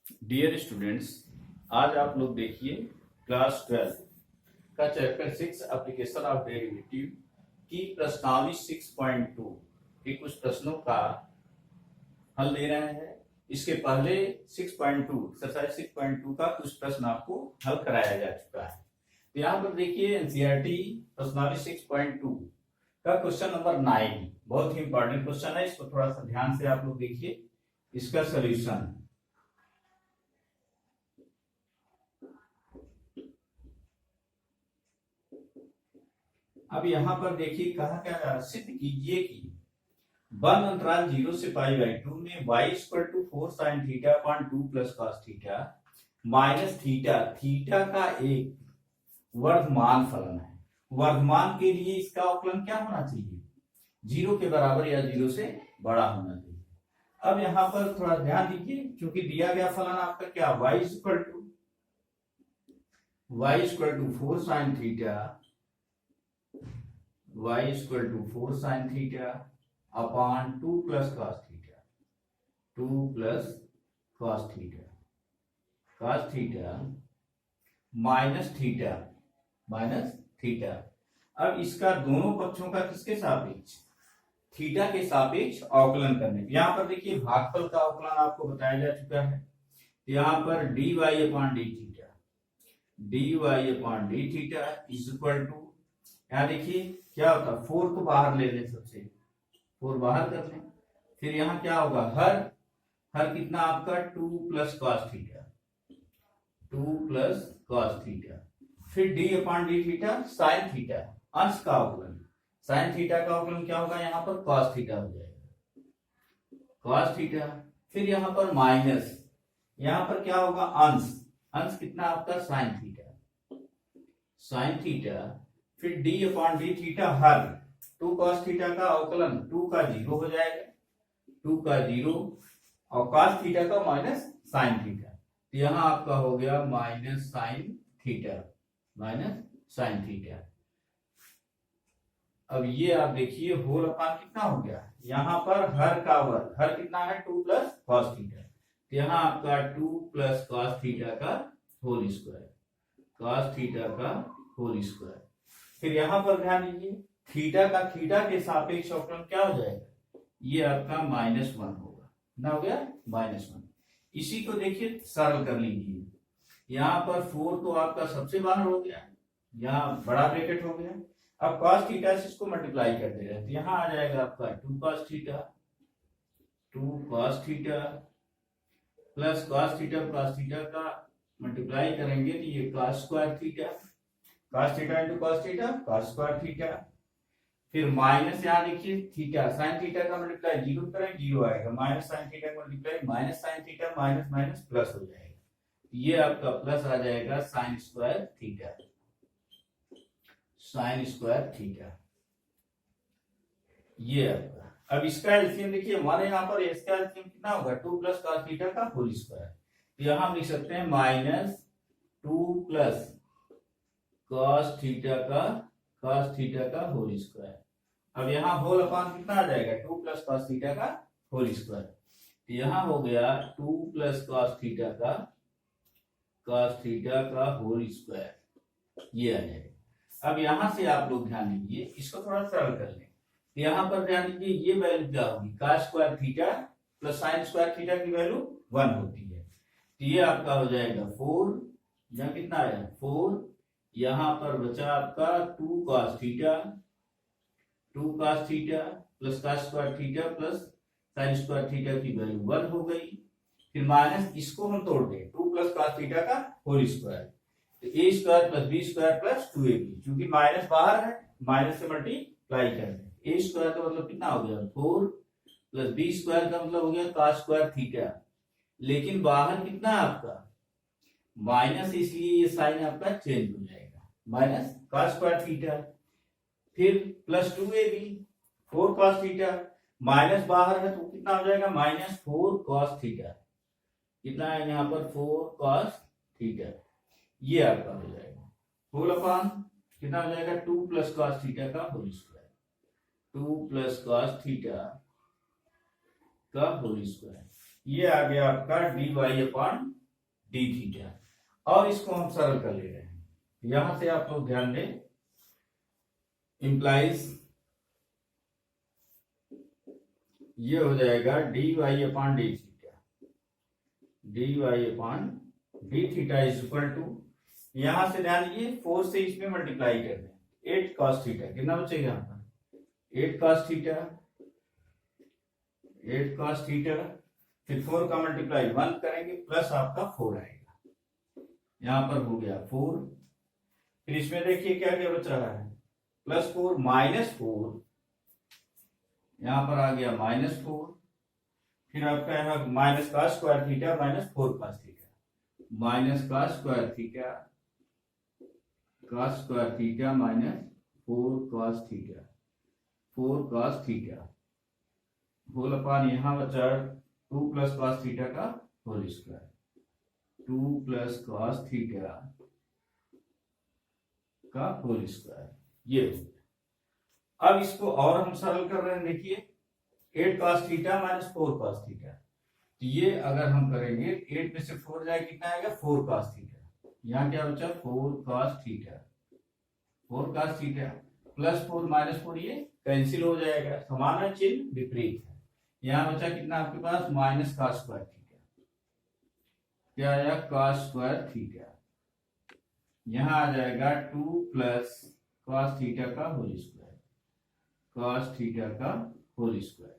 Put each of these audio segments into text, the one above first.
Dear students, आज आप लोग देखिए क्लास 12 का चैप्टर 6 एप्लीकेशन ऑफ डेरिवेटिव की प्रश्नावली 6.2 के कुछ प्रश्नों का हल दे रहे हैं। इसके पहले 6.2 एक्सरसाइज 6.2 का कुछ प्रश्न आपको हल कराया जा चुका है। तो यहाँ पर देखिए एनसीईआरटी प्रश्नावली 6.2 का क्वेश्चन नंबर 9 बहुत ही इंपॉर्टेंट क्वेश्चन है। इसको थोड़ा सा ध्यान से आप लोग देखिए, इसका सोल्यूशन। अब यहाँ पर देखिए कहा क्या जा रहा है, सिद्ध कीजिए कि वन अंतराल 0 से π/2 में y = 4 sin theta upon 2 plus cos theta minus theta theta का एक वर्धमान फलन है। वर्धमान के लिए इसका अवकलन क्या होना चाहिए? 0 के बराबर या 0 से बड़ा होना चाहिए। अब यहाँ पर थोड़ा ध्यान दीजिए, क्योंकि दिया गया फलन आपका क्या, y = 4 sin theta y = 4 sin theta upon 2 plus cos theta 2 plus cos theta minus theta. अब इसका दोनों पक्षों का किसके सापेक्ष, थीटा के सापेक्ष अवकलन करने। यहाँ पर देखिए भागफल का अवकलन आपको बताया जा चुका है। यहाँ पर dy upon d theta is equal to, यहाँ देखिए क्या होता है, 4 को बाहर ले लें, सबसे 4 बाहर कर लें। फिर यहाँ क्या होगा, हर कितना आपका 2 प्लस cos थीटा फिर d upon d theta sine theta, अंश का अवकलन। साइन थीटा का अवकलन क्या होगा, यहाँ पर cos थीटा हो जाएगा, cos थीटा। फिर यहाँ पर माइनस, यहाँ पर क्या होगा, अंश कितना आपका साइन थीटा फिर d अपॉन डी थीटा हर 2 cos थीटा का अवकलन 2 का 0 हो जाएगा, 2 का 0 और cos थीटा का माइनस साइन थीटा। तो यहाँ आपका हो गया माइनस साइन थीटा। अब ये आप देखिए होल अपान कितना हो गया, यहाँ पर हर का वर्ग, हर कितना है 2 प्लस cos थीटा। तो यहाँ आपका 2 प्लस cos थीटा का होल स्क्वायर। फिर यहाँ पर ध्यान दीजिए, थीटा के सापेक्ष अवकलन क्या हो जाएगा, ये आपका -1 होगा, ना हो गया -1। इसी को देखिए सरल कर लीजिए। यहाँ पर 4 तो आपका सबसे बाहर हो गया, यहाँ बड़ा ब्रैकेट हो गया। अब cos थीटा से इसको मल्टीप्लाई कर दे रहे हैं, तो यहाँ आ जाएगा आपका 2 cos theta plus cos theta का मल्टीप्लाई करेंगे तो ये cos square theta into cos theta. फिर माइनस, यहाँ देखिए थीटा साइन थीटा का मल्टीप्लाई 0 करें 0 आएगा, माइनस साइन थीटा का multiply minus sine theta minus plus हो जाएगा। ये आपका प्लस आ जाएगा साइन स्क्वायर थीटा। ये आपका, अब इसका एलसीएम देखिए 1 यहाँ पर, इसका एलसीएम कितना होगा, 2 प्लस cos थीटा का होल स्क्वायर। यहाँ हम लिख सकते हैं -2 प्लस cos थीटा का होल स्क्वायर। अब यहाँ होल अपान कितना आ जाएगा, 2 प्लस cos थीटा का होल स्क्वायर। तो यहाँ हो गया 2 प्लस cos थीटा का होल स्क्वायर, ये आ जाएगा। अब यहाँ से आप लोग ध्यान दीजिए, इसको थोड़ा सरल कर लें। तो यहाँ पर ध्यान दीजिए, ये वैल्यू क्या होगी, cos square theta plus sine square theta की वैल्यू 1 होती है। तो ये आपका हो जाएगा 4, यहाँ कितना आया 4, यहाँ पर बचा आपका 2 cos theta plus cos square theta plus sine square theta की वैल्यू 1 हो गई। फिर माइनस, इसको हम तोड़ दें, 2 प्लस cos थीटा का होल स्क्वायर, तो a square plus b square plus 2ab, क्योंकि माइनस बाहर है, माइनस से मल्टीप्लाई कर दें। a स्क्वायर का मतलब कितना हो गया 4 प्लस b स्क्वायर का मतलब हो गया cos स्क्वायर थीटा, लेकिन बाहर कितना है आपका माइनस, इसलिए ये साइन आपका चेंज हो जाएगा, माइनस cos स्क्वायर थीटा। फिर plus 2ab 4 cos theta, minus बाहर है तो कितना हो जाएगा -4 cos थीटा, कितना है यहाँ पर 4 cos थीटा। ये आपका हो जाएगा होल अपान कितना हो जाएगा 2 प्लस cos थीटा का whole square, 2 plus cos theta का होल स्क्वायर। ये आ गया आपका dy अपॉन डी थीटा, और इसको हम सरल कर ले रहे हैं। यहां से आप लोग ध्यान दें, इंप्लाइज ये हो जाएगा d y upon d theta, d y upon d theta is equal to, यहां से ध्यान दीजिए 4 से इसमें मल्टीप्लाई कर दें, 8 cos थीटा, कितना बचेगा यहाँ पर 8 cos थीटा, 8 cos थीटा, फिर 4 का मल्टीप्लाई 1 करेंगे प्लस आपका 4 आएगा, यहां पर हो गया 4, फिर इसमें देखिए क्या क्या बच रहा है, +4 -4, यहां पर आ गया -4, फिर आपका यहाँ माइनस का square theta -4 cos theta, minus का square theta, cos square theta -4 cos theta, 4 cos theta, whole upon यहाँ बचा 2 + cos थीटा का होल स्क्वायर, 2 + cos थीटा का होल स्क्वायर, ये हो गया। अब इसको और हम सरल कर रहे हैं, देखिए 8 cos थीटा -4 cos थीटा, तो ये अगर हम करेंगे 8 में से 4 जाए कितना आएगा 4 cos थीटा, यहाँ क्या बचा 4 cos थीटा, 4 cos थीटा +4 -4 ये कैंसिल हो जाएगा, समान चिन्ह विपरीत है, यहाँ बचा कितना आपके पास -cos स्क्वायर थीटा, क्या आया cos स्क्वायर थीटा, यहाँ आ जाएगा 2 + cos थीटा का होल स्क्वायर, cos थीटा का होल स्क्वायर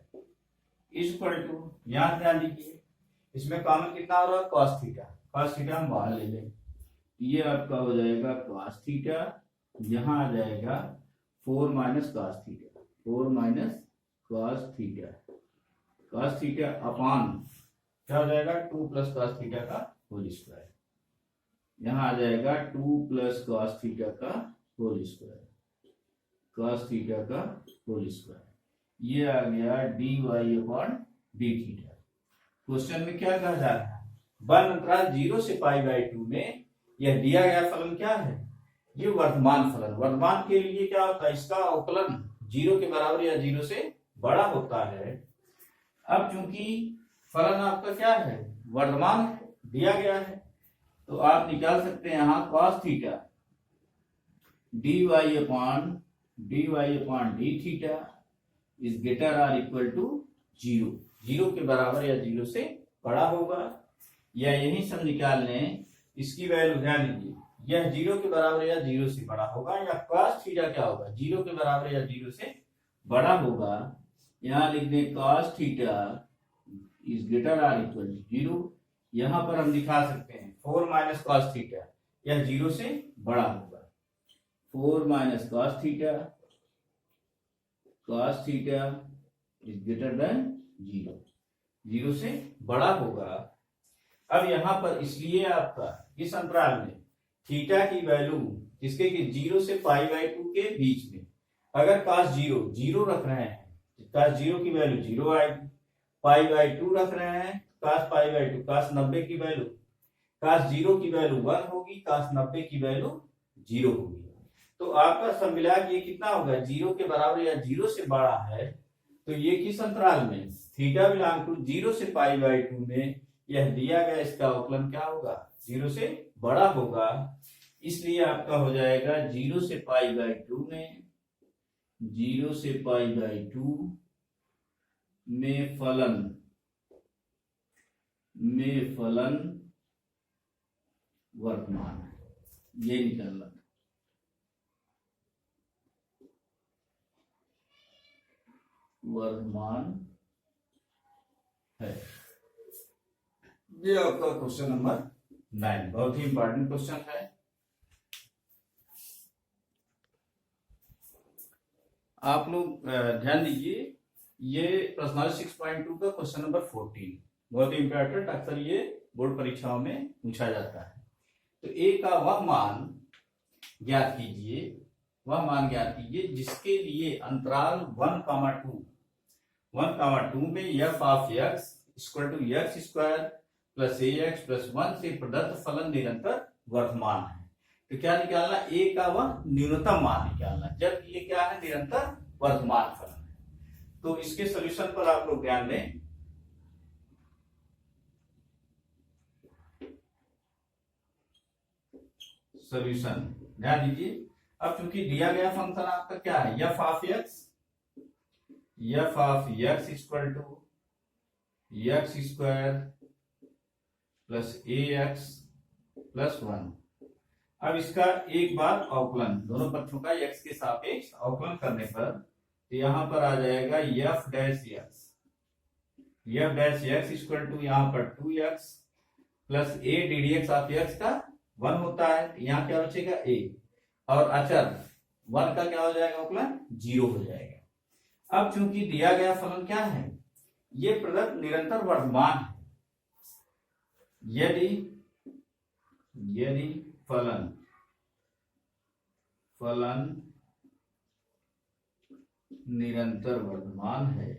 इक्वल टू, यहाँ ध्यान दीजिए इसमें कॉमन कितना हो रहा है cos थीटा हम बाहर ले लें, ये आपका हो जाएगा cos थीटा, यहाँ आ जाएगा 4 - cos theta, 4 - cos theta, cos theta upon क्या हो जाएगा 2 + cos थीटा का होल स्क्वायर, यहाँ आ जाएगा 2 + cos थीटा का होल स्क्वायर, cos थीटा का होल स्क्वायर, ये आ गया dy upon d theta. Question में क्या कहा जा रहा है, वन अंतराल 0 से π/2 में यह दिया गया फलन क्या है, ये वर्तमान फलन, वर्तमान के लिए क्या होता है, इसका अवकलन 0 के बराबर या 0 से बड़ा होता है। अब चूंकि फलन आपका क्या है, वर्तमान दिया गया है, तो आप निकाल सकते हैं यहाँ cos theta dy upon d theta is greater or equal to 0, 0 के बराबर या 0 से बड़ा होगा, या यही सब निकाल लें, इसकी वैल्यू ध्यान दीजिए, यह 0 के बराबर या 0 से बड़ा होगा, या cos थीटा क्या होगा 0 के बराबर या 0 से बड़ा होगा, यहाँ लिख दें cos theta is greater or equal to 0, यहाँ पर हम दिखा सकते हैं 4 - cos थीटा, यह 0 से बड़ा होगा, 4 - cos theta is greater than 0, 0 से बड़ा होगा। अब यहाँ पर इसलिए आपका इस अंतराल में थीटा की वैल्यू जिसके कि 0 से π/2 के बीच में, अगर cos 0 रख रहे हैं cos 0 की वैल्यू 0 आएगी, π/2 रख रहे हैं cos π/2, cos 90 की वैल्यू, cos 0 की वैल्यू 1 होगी, cos 90 की वैल्यू 0 होगी, तो आपका सब मिला के ये कितना होगा 0 के बराबर या 0 से बड़ा है, तो ये किस अंतराल में थीटा बिलोंग टू 0 से π/2 में यह दिया गया इसका अवकलन क्या होगा 0 से बड़ा होगा, इसलिए आपका हो जाएगा 0 से π/2 में, 0 से π/2 में फलन वर्तमान है, ये निकालना वर्तमान है। ये आपका क्वेश्चन नंबर 9 बहुत ही इंपॉर्टेंट क्वेश्चन है। आप लोग ध्यान दीजिए, ये प्रश्नावली 6.2 का क्वेश्चन नंबर 14 बहुत ही इंपॉर्टेंट, अक्सर ये बोर्ड परीक्षाओं में पूछा जाता है। तो ए का वह मान ज्ञात कीजिए जिसके लिए अंतराल 1,2 में f of x equal to x² plus ax plus 1 से प्रदत्त फलन निरंतर वर्तमान है। तो क्या निकालना, a का वह न्यूनतम मान निकालना, जब ये क्या है निरंतर वर्तमान फलन है। तो इसके सॉल्यूशन पर आप लोग ध्यान दें। सॉल्यूशन ध्यान दीजिए। अब चूंकि दिया गया फंक्शन आपका क्या है, f of x equal to x square plus a x plus 1। अब इसका एक बार अवकलन दोनों पक्षों का एक्स के सापेक्ष अवकलन करने पर तो यहां पर आ जाएगा f dash x equal to यहाँ पर 2x plus a d d x of x का 1 होता है, यहाँ क्या बचेगा a, और अचर 1 का क्या हो जाएगा अवकलन 0 हो जाएगा। अब चूंकि दिया गया फलन क्या है, ये प्रदत्त निरंतर वर्धमान है। यदि फलन निरंतर वर्धमान है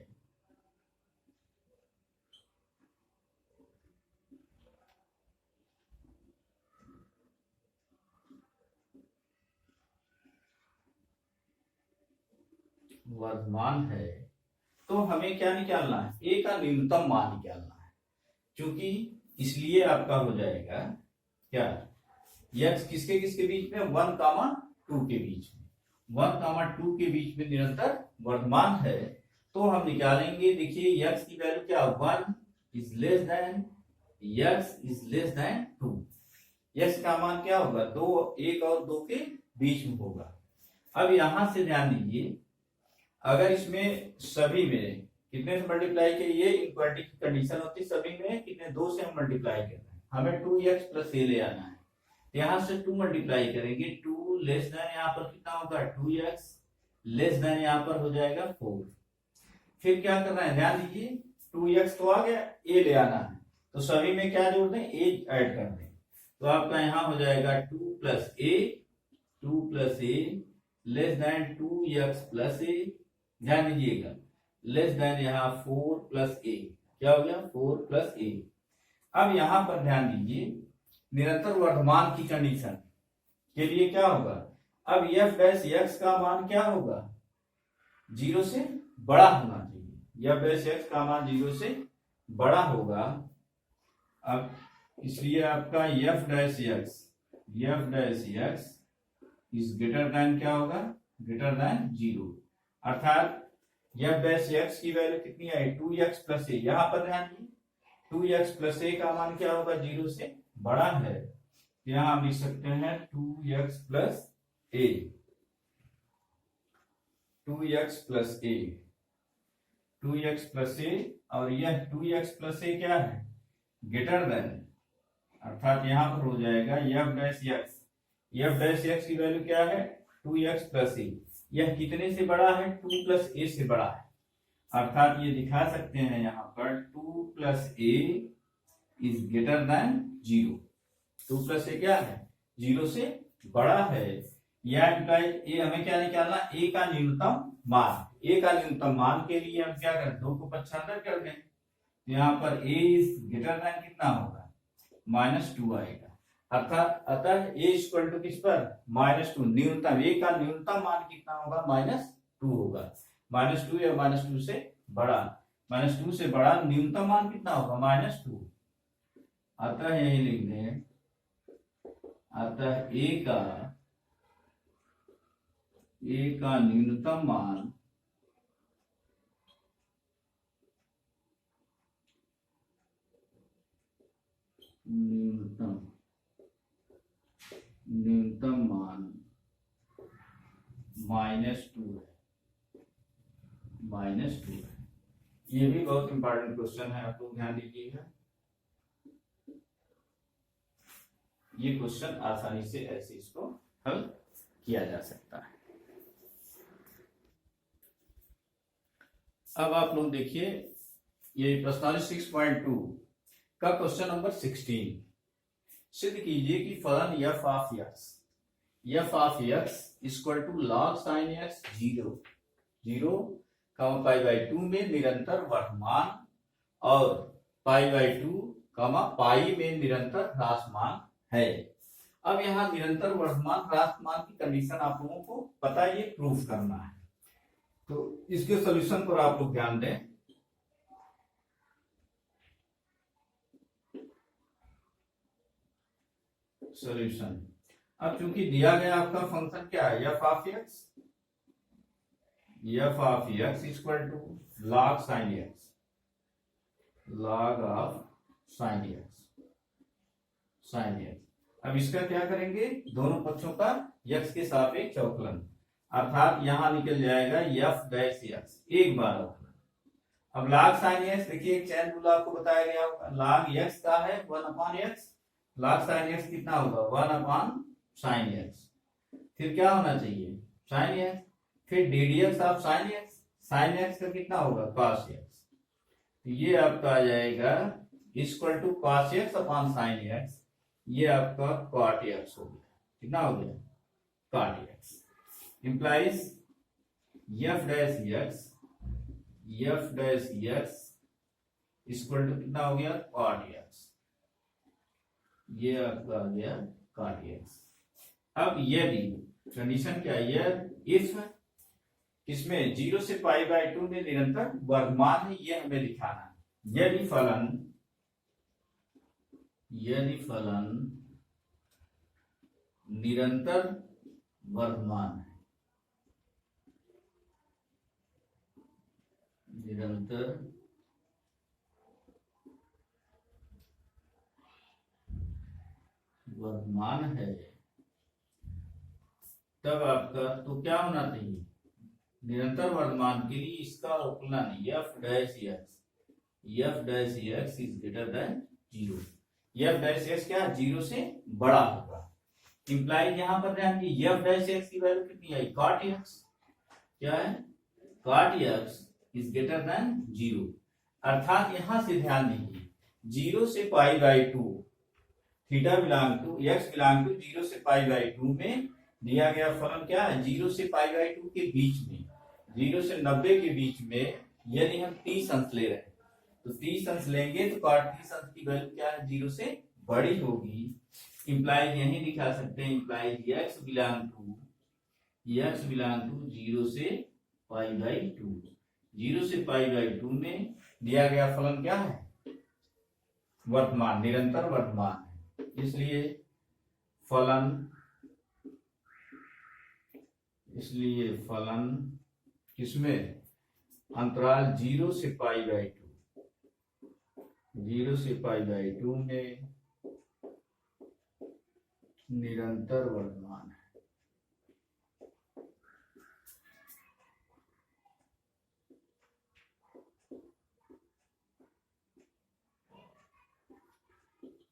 तो हमें क्या निकालना है, ए का न्यूनतम मान निकालना है। क्योंकि इसलिए आपका हो जाएगा क्या, एक्स किसके किसके बीच में, 1, 2 के बीच में, 1, 2 के बीच में निरंतर वर्धमान है। तो हम निकालेंगे, देखिए एक्स की वैल्यू क्या, 1 is less than x is less than 2। X का मान क्या होगा, 2, 1 और 2 के बीच में होगा। अब यहां से ध्यान दीजिए, अगर इसमें सभी में कितने से मल्टीप्लाई के, ये इक्वालिटी की कंडीशन होती है, सभी में कितने 2 से हम मल्टीप्लाई कर रहे हैं, हमें 2x प्लस ए ले आना है। यहां से 2 मल्टीप्लाई करेंगे, 2 लेस देन यहाँ पर कितना होगा 2x, लेस देन यहाँ पर हो जाएगा 4। फिर क्या करना है, ध्यान दीजिए 2x तो आ गया, a ले आना है, तो सभी में क्या जोड़ दें, a ऐड कर दें। तो आपका यहाँ हो जाएगा 2 plus a less than 2x plus a, ध्यान दीजिएगा लेस देन यहाँ 4 प्लस a, क्या हो गया 4 प्लस a। अब यहां पर ध्यान दीजिए, निरंतर वर्धमान की कंडीशन के लिए क्या होगा, अब f डैश x का मान क्या होगा, 0 से बड़ा होना चाहिए, f डैश x का मान 0 से बड़ा होगा। अब इसलिए आपका f dash x is greater then क्या होगा, ग्रेटर देन 0, अर्थात f डैश x की वैल्यू कितनी है 2x प्लस a। यहां पर ध्यान दीजिए 2x प्लस a का मान क्या होगा, 0 से बड़ा है, यहां हम लिख सकते हैं 2x plus a, 2x plus a, 2x plus a, और यह 2x प्लस a क्या है, ग्रेटर देन, अर्थात यहां पर हो जाएगा f डैश x की वैल्यू क्या है 2x प्लस a, यह कितने से बड़ा है, 2 प्लस a से बड़ा है, अर्थात ये दिखा सकते हैं यहाँ पर 2 plus a is greater than 0। 2 plus a क्या है, 0 से बड़ा है। यह ए हमें क्या निकालना, a का न्यूनतम मान। a का न्यूनतम मान के लिए हम क्या करें, 2 को पक्षांतर कर दें, यहाँ पर a इज ग्रेटर देन कितना होगा, -2 आएगा, अर्थात अतः a इक्वल टू किस पर, -2, न्यूनतम a का न्यूनतम मान कितना होगा, -2 होगा, -2 या -2 से बड़ा, -2 से बड़ा न्यूनतम मान कितना होगा, -2। अतः यही लिख दें, अतः a का न्यूनतम मान न्यूनतम मान -2 है। ये भी बहुत इंपॉर्टेंट क्वेश्चन है, आप लोग ध्यान दीजिएगा। ये क्वेश्चन आसानी से ऐसे इसको हल किया जा सकता है। अब आप लोग देखिए, ये प्रश्नावली 6.2 का क्वेश्चन नंबर 16, सिद्ध कीजिए कि फलन f of x equal to log sin x 0 π/2 में निरंतर वर्धमान और π/2 पाई में निरंतर ह्रासमान है। अब यहाँ निरंतर वर्धमान ह्रासमान की कंडीशन आप लोगों को पता है, ये प्रूफ करना है, तो इसके सॉल्यूशन पर आप लोग ध्यान दें। सॉल्यूशन, अब चूंकि दिया गया आपका फंक्शन क्या है, f of x equal to log sin x, log of sin x। अब इसका क्या करेंगे, दोनों पक्षों का x के सापेक्ष अवकलन, अर्थात यहां निकल जाएगा f डैश x, एक बार अवकलन। अब log sin x, देखिए एक चैन रूल आपको बताया गया होगा, log x का है 1/x, log sin x कितना होगा 1/sin x, फिर क्या होना चाहिए sin x, फिर ddx ऑफ sin x का कितना होगा cos x, तो ये आपका आ जाएगा equal to cos x upon sin x, ये आपका cot x हो गया, कितना हो गया cot x, implies f dash x equal to कितना हो गया cot x, ये आपका आ गया cot x। अब ये भी कंडीशन क्या है, इफ इसमें 0 से π/2 में निरंतर वर्धमान है, ये हमें दिखाना है। यदि फलन निरंतर वर्धमान है, निरंतर वर्धमान है, तब आपका तो क्या होना चाहिए, निरंतर वर्धमान के लिए इसका अवकलन f dash x is greater than 0, f dash x क्या 0 से बड़ा होगा, इंप्लाइज यहां पर ध्यान दीजिए f डैश x की वैल्यू कितनी आई cot x, क्या है cot x is greater than 0, अर्थात यहां से ध्यान दीजिए 0 से π/2 theta belong to x belong to 0 से π/2 में दिया गया फलन क्या है, 0 से π/2 के बीच में, 0 से 90 के बीच में, यदि हम 30 अंश ले रहे हैं तो 30 अंश लेंगे तो cot 30 अंश की वैल्यू क्या है 0 से बड़ी होगी, इंप्लाइज यही दिखा सकते हैं, इंप्लाइज x बिलोंग टू 0 से π/2, 0 से π/2 में दिया गया फलन क्या है वर्तमान, निरंतर वर्तमान है, इसलिए फलन किसमें अंतराल 0 से π/2 में निरंतर वर्तमान है।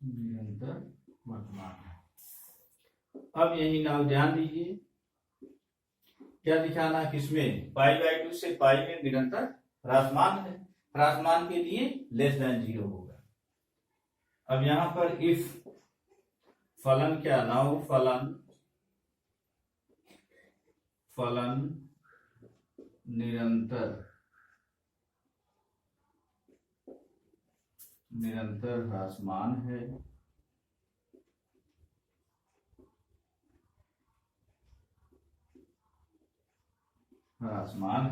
निरंतर वर्तमान है। अब यही नाम ध्यान दीजिए, क्या दिखाना किसमें π/2 से π में निरंतर ह्रासमान है, ह्रासमान के लिए लेस देन 0 होगा। अब यहां पर इफ फलन क्या, नाउ फलन निरंतर ह्रासमान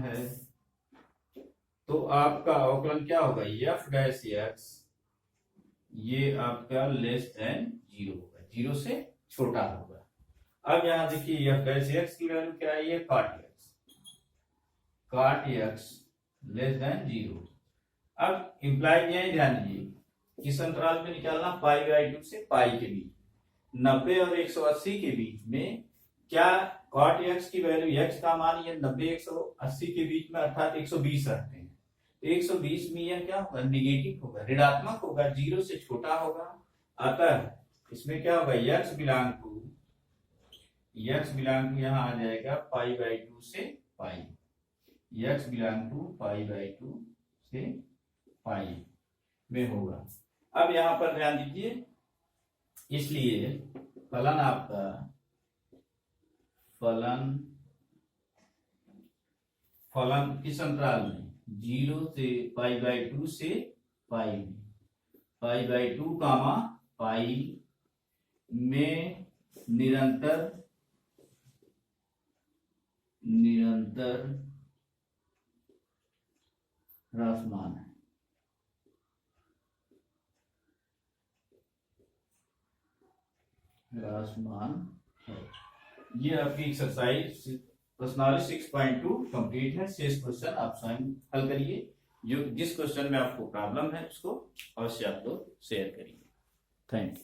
है, तो आपका अवकलन क्या होगा f डैश x, ये आपका लेस देन 0 होगा, 0 से छोटा होगा। अब यहां देखिए f डैश x की वैल्यू क्या है, ये cot x लेस देन 0। अब इंप्लाइड यही ध्यान दीजिए किस अंतराल में निकालना, π/2 से π के बीच, 90 और 180 के बीच में, क्या cot x की वैल्यू x का मान ये 90 180 के बीच में अर्थात 120 रखते हैं, 120 में यह क्या होगा निगेटिव होगा, ऋणात्मक होगा, 0 से छोटा होगा, अतः इसमें क्या होगा x बिलोंग टू यहां आ जाएगा π/2 से π, x बिलोंग टू π/2 से π में होगा। अब यहां पर ध्यान दीजिए, इसलिए फलन आपका फलन किस अंतराल में 0 से π/2 से π में, π/2 कामा π में निरंतर ह्रासमान है, ह्रासमान ये आपकी एक्सरसाइज प्रश्नावली 6.2 कंप्लीट है। शेष क्वेश्चन आप स्वयं हल करिए। जो जिस क्वेश्चन में आपको प्रॉब्लम है उसको अवश्य आप लोग शेयर करिए। Thank you.